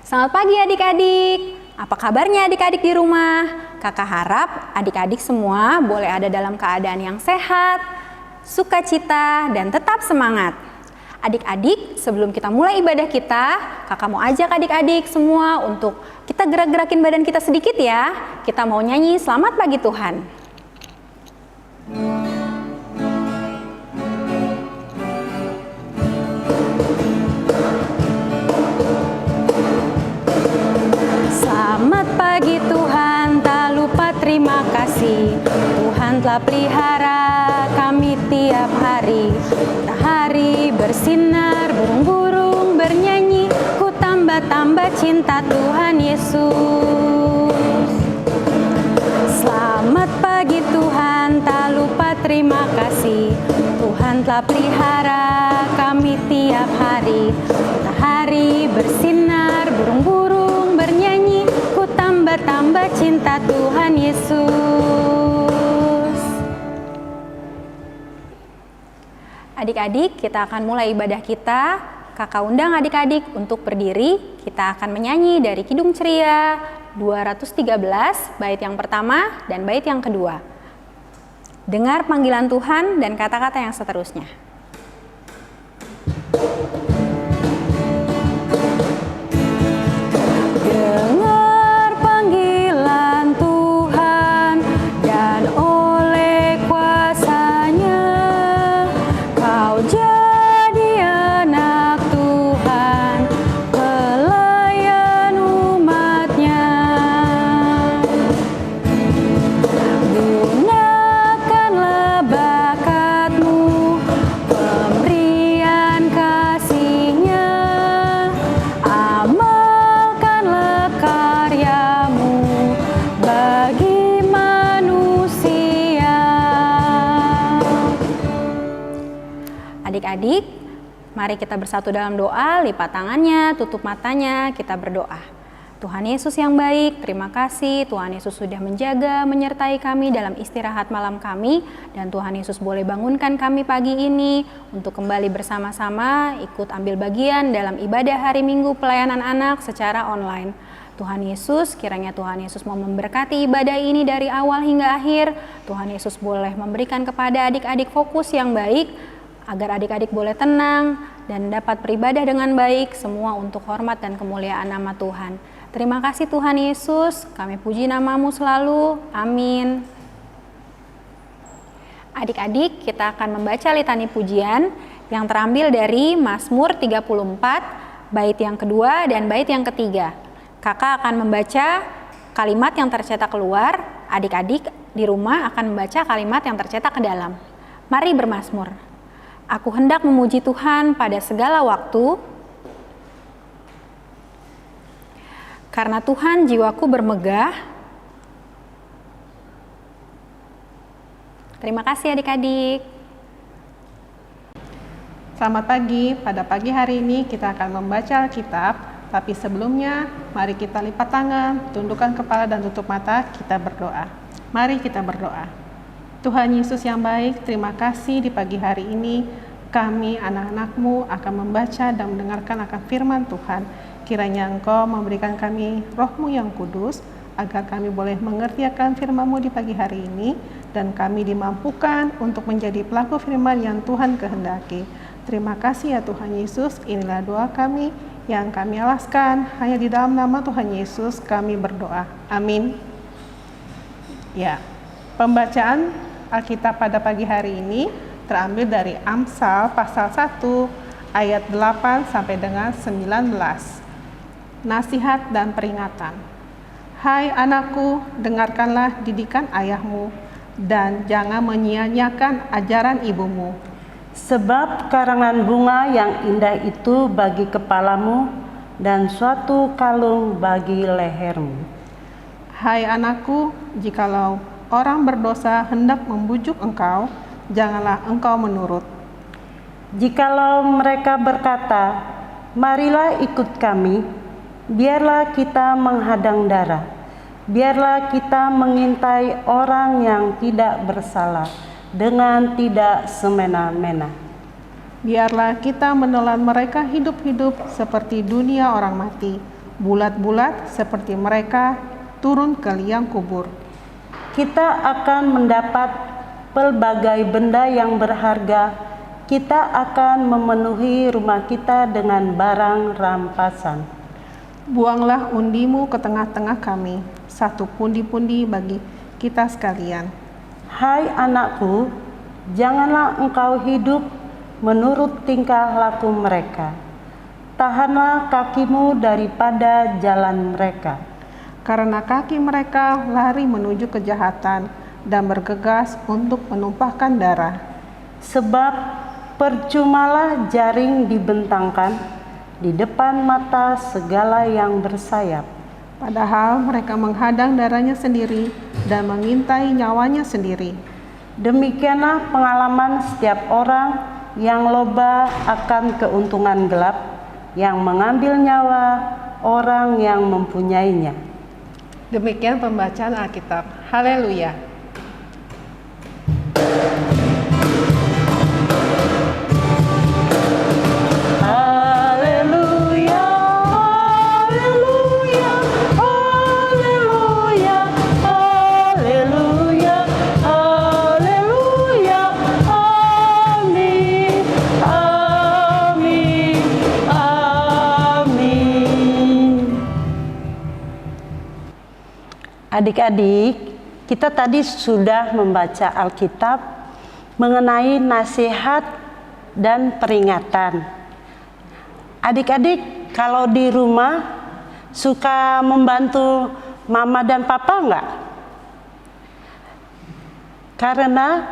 Selamat pagi adik-adik. Apa kabarnya adik-adik di rumah? Kakak harap adik-adik semua boleh ada dalam keadaan yang sehat, sukacita, dan tetap semangat. Adik-adik, sebelum kita mulai ibadah kita, kakak mau ajak adik-adik semua untuk kita gerak-gerakin badan kita sedikit ya. Kita mau nyanyi Selamat Pagi Tuhan. Selamat pagi Tuhan, tak lupa terima kasih. Tuhan telah pelihara kami tiap hari. Matahari bersinar, burung-burung bernyanyi. Ku tambah-tambah cinta Tuhan Yesus. Selamat pagi Tuhan, tak lupa terima kasih. Tuhan telah pelihara kami tiap hari. Matahari bersinar, burung-burung bernyanyi. Ku tambah-tambah cinta Tuhan Yesus. Adik-adik, kita akan mulai ibadah kita. Kakak undang adik-adik untuk berdiri. Kita akan menyanyi dari Kidung Ceria 213, bait yang pertama dan bait yang kedua. Dengar panggilan Tuhan dan kata-kata yang seterusnya. Dengar panggilan Tuhan dan oleh kuasa-Nya kau jadi anak Tuhan, pelayan umat-Nya. Gunakanlah bakatmu, pemberian kasih-Nya, amalkanlah karyamu bagi manusia. Adik-adik, mari kita bersatu dalam doa, lipat tangannya, tutup matanya, kita berdoa. Tuhan Yesus yang baik, terima kasih Tuhan Yesus sudah menjaga, menyertai kami dalam istirahat malam kami, dan Tuhan Yesus boleh bangunkan kami pagi ini untuk kembali bersama-sama ikut ambil bagian dalam ibadah hari Minggu pelayanan anak secara online. Tuhan Yesus, kiranya Tuhan Yesus mau memberkati ibadah ini dari awal hingga akhir. Tuhan Yesus boleh memberikan kepada adik-adik fokus yang baik, agar adik-adik boleh tenang dan dapat beribadah dengan baik, semua untuk hormat dan kemuliaan nama Tuhan. Terima kasih Tuhan Yesus, kami puji nama-Mu selalu, amin. Adik-adik, kita akan membaca litani pujian yang terambil dari Mazmur 34, bait yang kedua dan bait yang ketiga. Kakak akan membaca kalimat yang tercetak keluar, adik-adik di rumah akan membaca kalimat yang tercetak ke dalam. Mari bermazmur. Aku hendak memuji Tuhan pada segala waktu, karena Tuhan jiwaku bermegah. Terima kasih adik-adik. Selamat pagi, pada pagi hari ini kita akan membaca Alkitab, tapi sebelumnya mari kita lipat tangan, tundukkan kepala dan tutup mata, kita berdoa. Mari kita berdoa. Tuhan Yesus yang baik, terima kasih di pagi hari ini kami anak-anak-Mu akan membaca dan mendengarkan akan firman Tuhan. Kiranya Engkau memberikan kami Roh-Mu yang kudus, agar kami boleh mengerti akan firman-Mu di pagi hari ini, dan kami dimampukan untuk menjadi pelaku firman yang Tuhan kehendaki. Terima kasih ya Tuhan Yesus, inilah doa kami yang kami alaskan, hanya di dalam nama Tuhan Yesus kami berdoa. Amin. Ya, pembacaan Alkitab pada pagi hari ini terambil dari Amsal pasal 1 ayat 8 sampai dengan 19. Nasihat dan peringatan. Hai anakku, dengarkanlah didikan ayahmu dan jangan menyia-nyiakan ajaran ibumu. Sebab karangan bunga yang indah itu bagi kepalamu dan suatu kalung bagi lehermu. Hai anakku, jikalau orang berdosa hendak membujuk engkau, janganlah engkau menurut. Jikalau mereka berkata, marilah ikut kami, biarlah kita menghadang darah, biarlah kita mengintai orang yang tidak bersalah dengan tidak semena-mena. Biarlah kita menelan mereka hidup-hidup seperti dunia orang mati. bulat-bulat seperti mereka turun ke liang kubur. Kita akan mendapat pelbagai benda yang berharga. Kita akan memenuhi rumah kita dengan barang rampasan. Buanglah undimu ke tengah-tengah kami, satu pundi-pundi bagi kita sekalian. Hai anakku, janganlah engkau hidup menurut tingkah laku mereka. Tahanlah kakimu daripada jalan mereka. Karena kaki mereka lari menuju kejahatan dan bergegas untuk menumpahkan darah. Sebab percumalah jaring dibentangkan di depan mata segala yang bersayap. Padahal mereka menghadang darahnya sendiri dan mengintai nyawanya sendiri. Demikianlah pengalaman setiap orang yang loba akan keuntungan gelap, yang mengambil nyawa orang yang mempunyainya. Demikian pembacaan Alkitab. Haleluya. Haleluya, haleluya, haleluya, haleluya, haleluya, amin, amin, amin. Adik-adik, kita tadi sudah membaca Alkitab mengenai nasihat dan peringatan. Adik-adik kalau di rumah suka membantu mama dan papa enggak? Karena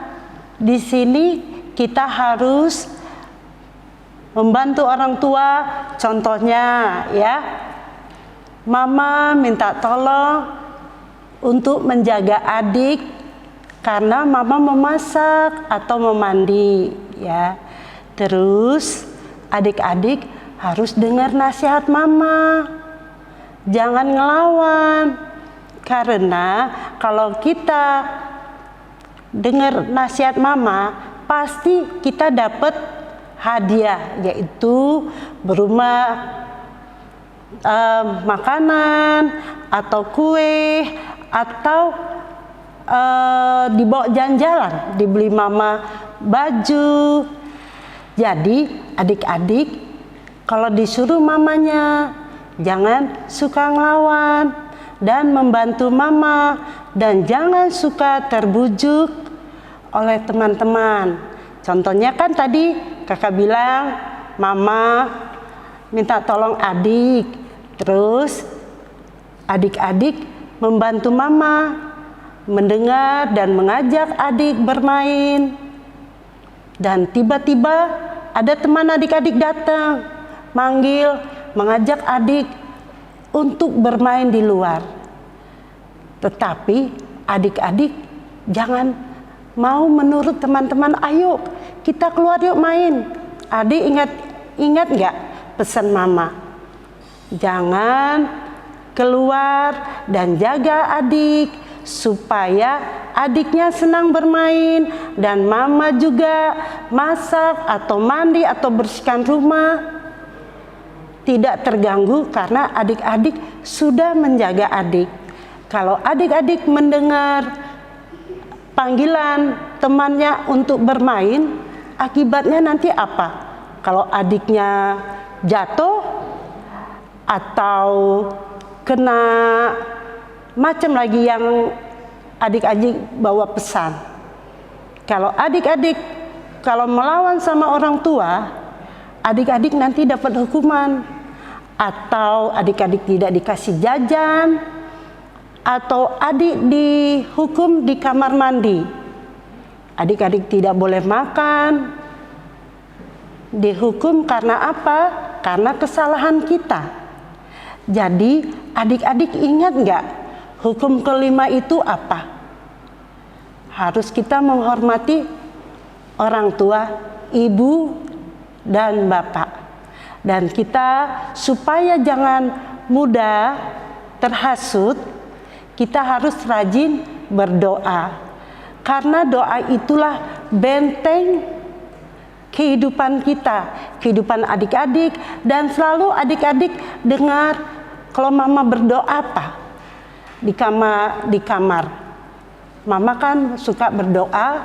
di sini kita harus membantu orang tua, contohnya ya. Mama minta tolong untuk menjaga adik karena mama memasak atau memandi ya. Terus adik-adik harus dengar nasihat mama. Jangan ngelawan. Karena kalau kita dengar nasihat mama, pasti kita dapat hadiah, yaitu berupa makanan atau kue atau dibawa jalan-jalan, dibeli mama baju. Jadi adik-adik kalau disuruh mamanya jangan suka ngelawan dan membantu mama, dan jangan suka terbujuk oleh teman-teman. Contohnya kan tadi kakak bilang mama minta tolong adik, terus adik-adik membantu mama, mendengar dan mengajak adik bermain. Dan tiba-tiba ada teman adik-adik datang, manggil, mengajak adik untuk bermain di luar. Tetapi adik-adik jangan mau menurut teman-teman, ayo kita keluar yuk main. Adik ingat nggak pesan mama? Jangan keluar dan jaga adik supaya adiknya senang bermain dan mama juga masak atau mandi atau bersihkan rumah tidak terganggu karena adik-adik sudah menjaga adik. Kalau adik-adik mendengar panggilan temannya untuk bermain, akibatnya nanti apa? Kalau adiknya jatuh atau kena macam lagi yang adik-adik bawa pesan. Kalau adik-adik kalau melawan sama orang tua, adik-adik nanti dapat hukuman, atau adik-adik tidak dikasih jajan, atau adik dihukum di kamar mandi. Adik-adik tidak boleh makan. Dihukum karena apa? Karena kesalahan kita. Jadi adik-adik ingat nggak? Hukum kelima itu apa? Harus kita menghormati orang tua, ibu dan bapak. Dan kita supaya jangan mudah terhasut, kita harus rajin berdoa. Karena doa itulah benteng kehidupan kita, kehidupan adik-adik. Dan selalu adik-adik dengar Kalau mama berdoa apa? Di kamar. Mama kan suka berdoa.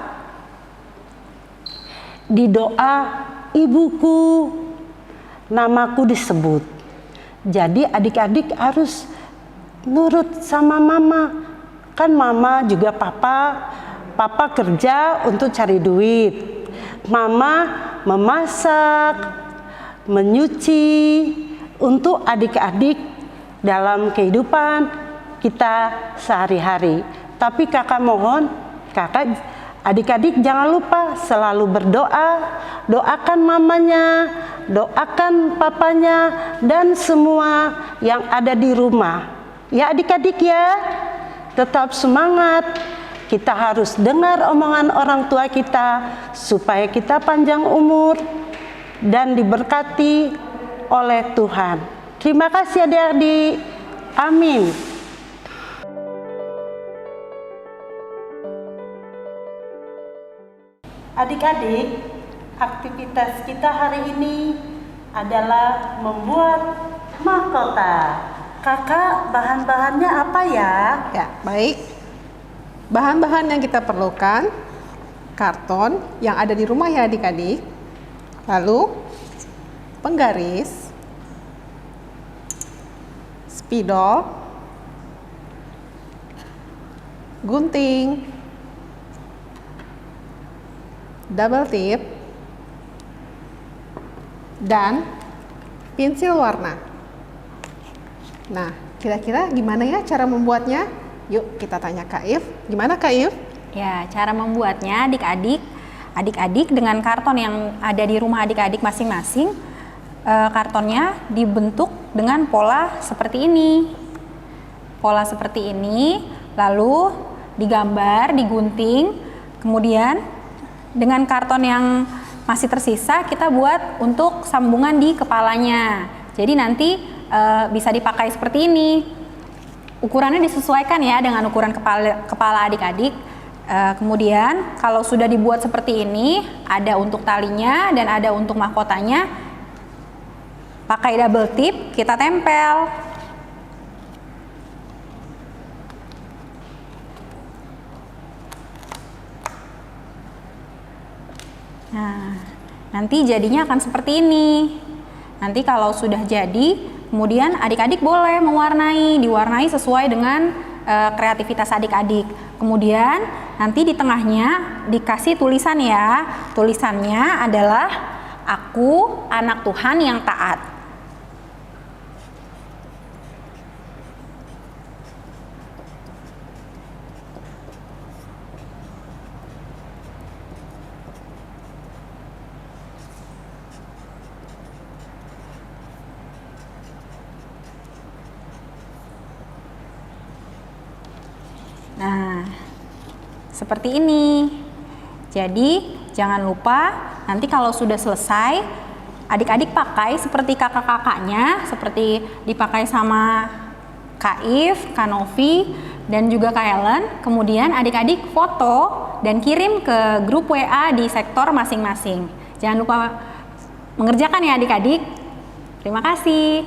Di doa ibuku, namaku disebut. Jadi adik-adik harus nurut sama mama. Kan mama juga papa kerja untuk cari duit. Mama memasak, menyuci untuk adik-adik dalam kehidupan kita sehari-hari. Tapi kakak mohon, adik-adik jangan lupa selalu berdoa. Doakan mamanya, doakan papanya, dan semua yang ada di rumah. Ya adik-adik ya, tetap semangat. Kita harus dengar omongan orang tua kita supaya kita panjang umur dan diberkati oleh Tuhan. Terima kasih adik-adik. Amin. Adik-adik, aktivitas kita hari ini adalah membuat mahkota. Kakak, bahan-bahannya apa ya? Ya, baik. Bahan-bahan yang kita perlukan, karton yang ada di rumah ya adik-adik, lalu penggaris, spidol, gunting, double tip, dan pensil warna. Nah, kira-kira gimana ya cara membuatnya? Yuk kita tanya Kak If. Gimana Kak If? Ya, cara membuatnya adik-adik dengan karton yang ada di rumah adik-adik masing-masing, kartonnya dibentuk dengan pola seperti ini. Pola seperti ini, lalu digambar, digunting, kemudian dengan karton yang masih tersisa kita buat untuk sambungan di kepalanya. Jadi nanti bisa dipakai seperti ini. Ukurannya disesuaikan ya dengan ukuran kepala adik-adik. Kemudian kalau sudah dibuat seperti ini, ada untuk talinya dan ada untuk mahkotanya, pakai double tip kita tempel. Nah, nanti jadinya akan seperti ini. Nanti kalau sudah jadi, kemudian adik-adik boleh diwarnai sesuai dengan kreativitas adik-adik. Kemudian nanti di tengahnya dikasih tulisan ya. Tulisannya adalah aku anak Tuhan yang taat. Nah, seperti ini. Jadi, jangan lupa nanti kalau sudah selesai, adik-adik pakai seperti kakak-kakaknya, seperti dipakai sama Kak If, Kak Novi, dan juga Kak Ellen. Kemudian adik-adik foto dan kirim ke grup WA di sektor masing-masing. Jangan lupa mengerjakan ya adik-adik. Terima kasih.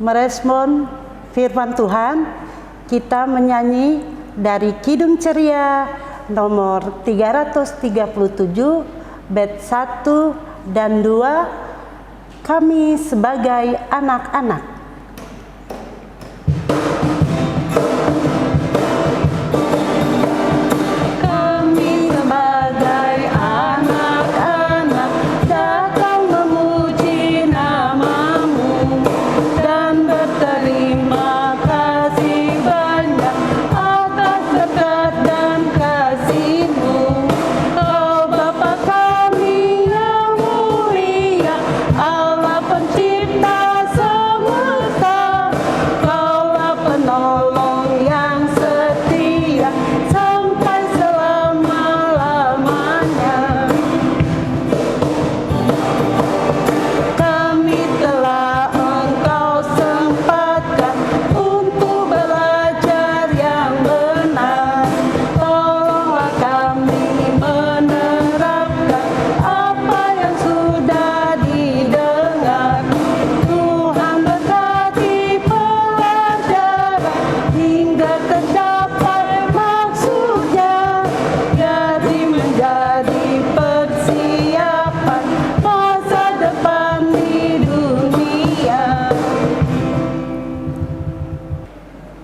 Merespon firman Tuhan, kita menyanyi dari Kidung Ceria nomor 337 bait 1 dan 2, kami sebagai anak-anak. Allah pencipta semua.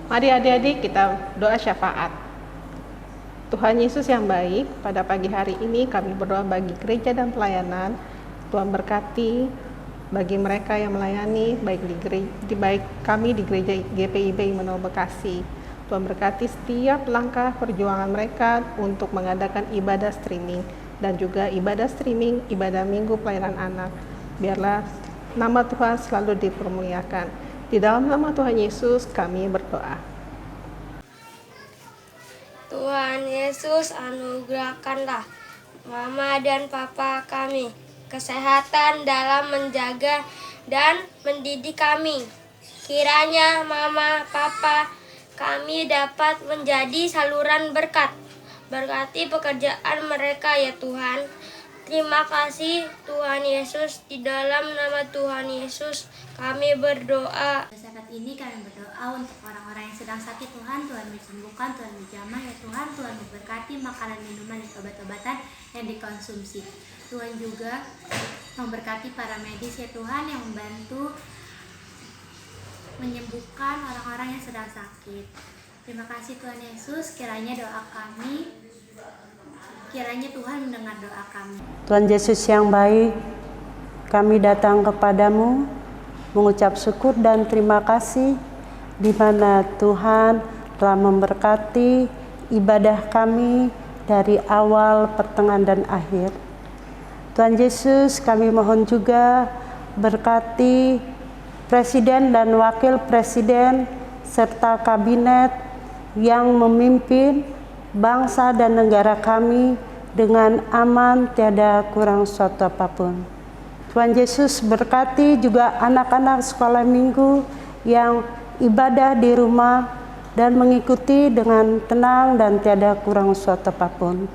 Mari adik-adik kita doa syafaat. Tuhan Yesus yang baik, pada pagi hari ini kami berdoa bagi gereja dan pelayanan. Tuhan berkati bagi mereka yang melayani, baik kami di gereja GPIB Immanuel Bekasi. Tuhan berkati setiap langkah perjuangan mereka untuk mengadakan ibadah streaming dan juga ibadah streaming, ibadah minggu pelayanan anak. Biarlah nama Tuhan selalu dipermuliakan. Di dalam nama Tuhan Yesus kami berdoa. Tuhan Yesus, anugerahkanlah Mama dan Papa kami kesehatan dalam menjaga dan mendidik kami. Kiranya Mama, Papa kami dapat menjadi saluran berkat. Berkati pekerjaan mereka ya Tuhan. Terima kasih Tuhan Yesus, di dalam nama Tuhan Yesus kami berdoa. Saat ini kami berdoa untuk orang-orang yang sedang sakit Tuhan. Tuhan menyembuhkan, Tuhan menjamah ya Tuhan. Tuhan memberkati makanan, minuman, dan obat-obatan yang dikonsumsi. Tuhan juga memberkati para medis ya Tuhan yang membantu menyembuhkan orang-orang yang sedang sakit. Terima kasih Tuhan Yesus, kiranya doa kami, kiranya Tuhan mendengar doa kami. Tuhan Yesus yang baik, kami datang kepadamu mengucap syukur dan terima kasih di mana Tuhan telah memberkati ibadah kami dari awal, pertengahan, dan akhir. Tuhan Yesus, kami mohon juga berkati Presiden dan Wakil Presiden serta Kabinet yang memimpin bangsa dan negara kami dengan aman, tiada kurang suatu apapun. Tuhan Yesus berkati juga anak-anak sekolah minggu yang ibadah di rumah dan mengikuti dengan tenang dan tiada kurang suatu apapun.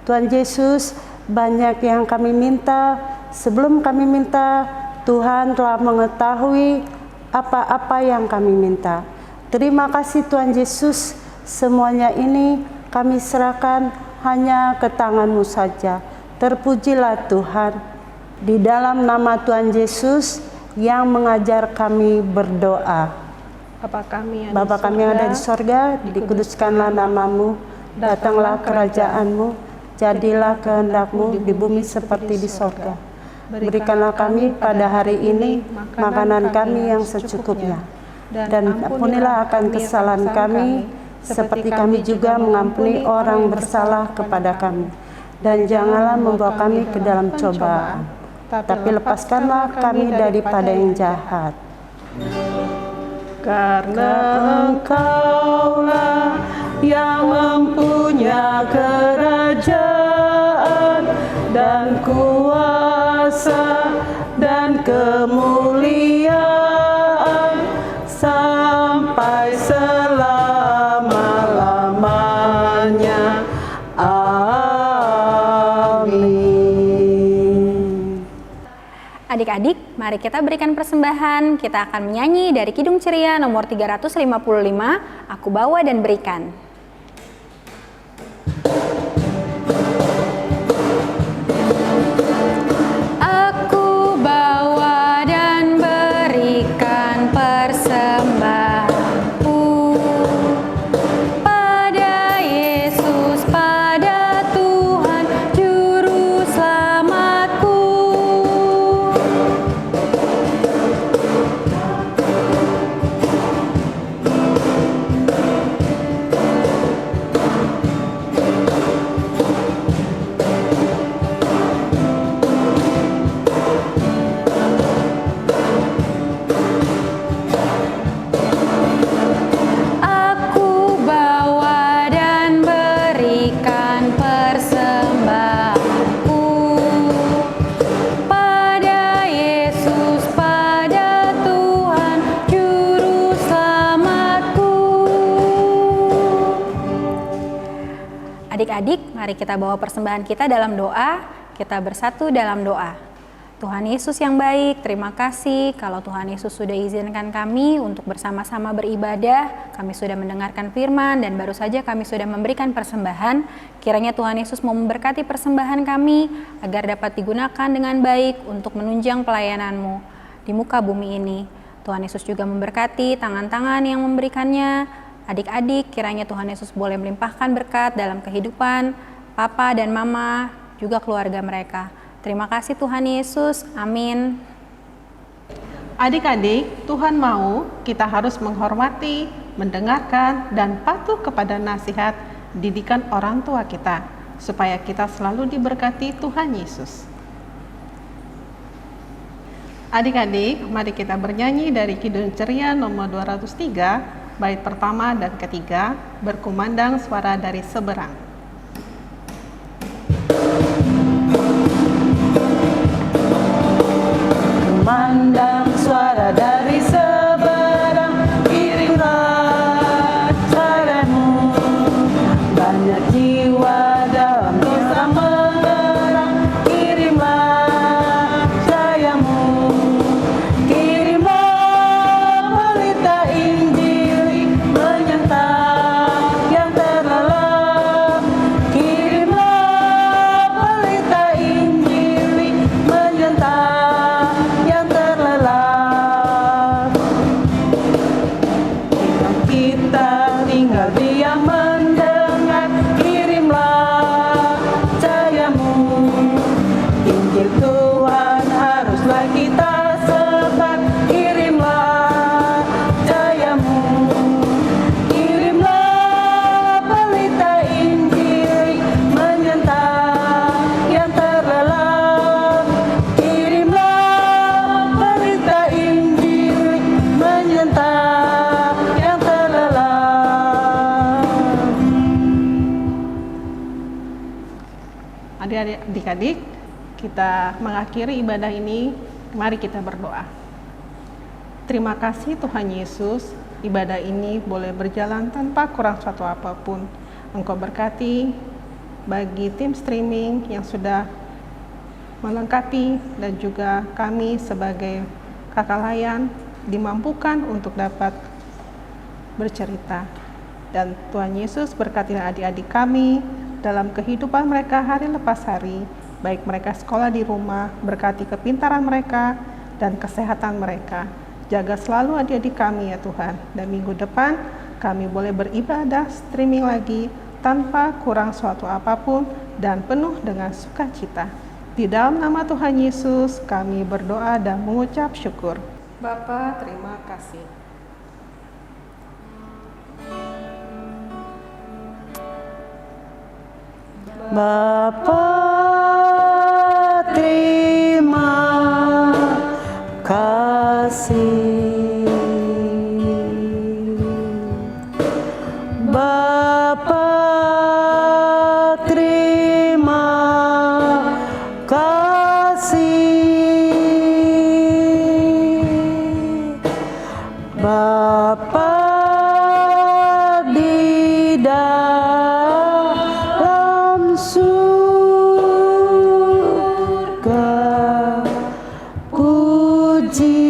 Tuhan Yesus, banyak yang kami minta, sebelum kami minta, Tuhan telah mengetahui apa-apa yang kami minta. Terima kasih Tuhan Yesus, semuanya ini kami serahkan hanya ke tangan-Mu saja. Terpujilah Tuhan. Di dalam nama Tuhan Yesus yang mengajar kami berdoa. Bapa kami yang ada di sorga, dikuduskanlah nama-Mu, datanglah kerajaan-Mu, jadilah kehendak-Mu di bumi seperti di sorga. Berikanlah kami pada hari ini makanan kami yang secukupnya, dan ampunilah akan kesalahan kami, seperti kami juga mengampuni orang bersalah kepada kami. Dan janganlah membawa kami ke dalam cobaan, tapi lepaskanlah kami daripada yang jahat. Karena Engkaulah yang mempunyai kerajaan dan kuasa dan kemuliaan sampai selama-lamanya. Amin. Adik-adik, mari kita berikan persembahan. Kita akan menyanyi dari Kidung Ceria nomor 355, Aku Bawa dan Berikan. Aku bawa dan berikan persembahanku pada Yesus, pada Tuhan Juru Selamatku. Aku bawa dan berikan persembahanku pada Yesus, pada Tuhan Juru Selamatku. Adik-adik, mari kita bawa persembahan kita dalam doa. Kita bersatu dalam doa. Tuhan Yesus yang baik, terima kasih kalau Tuhan Yesus sudah izinkan kami untuk bersama-sama beribadah. Kami sudah mendengarkan firman dan baru saja kami sudah memberikan persembahan. Kiranya Tuhan Yesus mau memberkati persembahan kami agar dapat digunakan dengan baik untuk menunjang pelayanan-Mu di muka bumi ini. Tuhan Yesus juga memberkati tangan-tangan yang memberikannya, Adik-adik, kiranya Tuhan Yesus boleh melimpahkan berkat dalam kehidupan Papa dan Mama, juga keluarga mereka. Terima kasih Tuhan Yesus, amin. Adik-adik, Tuhan mau kita harus menghormati, mendengarkan, dan patuh kepada nasihat didikan orang tua kita, supaya kita selalu diberkati Tuhan Yesus. Adik-adik, mari kita bernyanyi dari Kidung Ceria nomor 203, bait pertama dan ketiga, berkumandang suara dari seberang. Kumandang suara dari seberang, kirimlah suaramu. Banyak jiwa dalam dosa mengerang, kirimlah sayamu. Kirimlah berita Injil menyentang yang terlelap. Kirimlah berita Injil menyentang yang terlelap. Kita tinggal diam mendengar, kirimlah cahayamu. Injil Tuhan haruslah kita sebar, kirimlah cahayamu. Kirimlah berita Injil menyentang yang terlelap. Kirimlah berita Injil menyentang yang terlelap. Adik-adik, kita mengakhiri ibadah ini, mari kita berdoa. Terima kasih Tuhan Yesus, ibadah ini boleh berjalan tanpa kurang suatu apapun. Engkau berkati bagi tim streaming yang sudah melengkapi, dan juga kami sebagai kakak layan dimampukan untuk dapat bercerita. Dan Tuhan Yesus berkatilah adik-adik kami dalam kehidupan mereka hari lepas hari, baik mereka sekolah di rumah, berkati kepintaran mereka dan kesehatan mereka. Jaga selalu adik-adik kami ya Tuhan, dan minggu depan kami boleh beribadah streaming lagi tanpa kurang suatu apapun dan penuh dengan sukacita. Di dalam nama Tuhan Yesus kami berdoa dan mengucap syukur. Bapa, terima kasih. Bapa, terima kasih. Bapa, terima kasih. Bapa di dalam surga, puji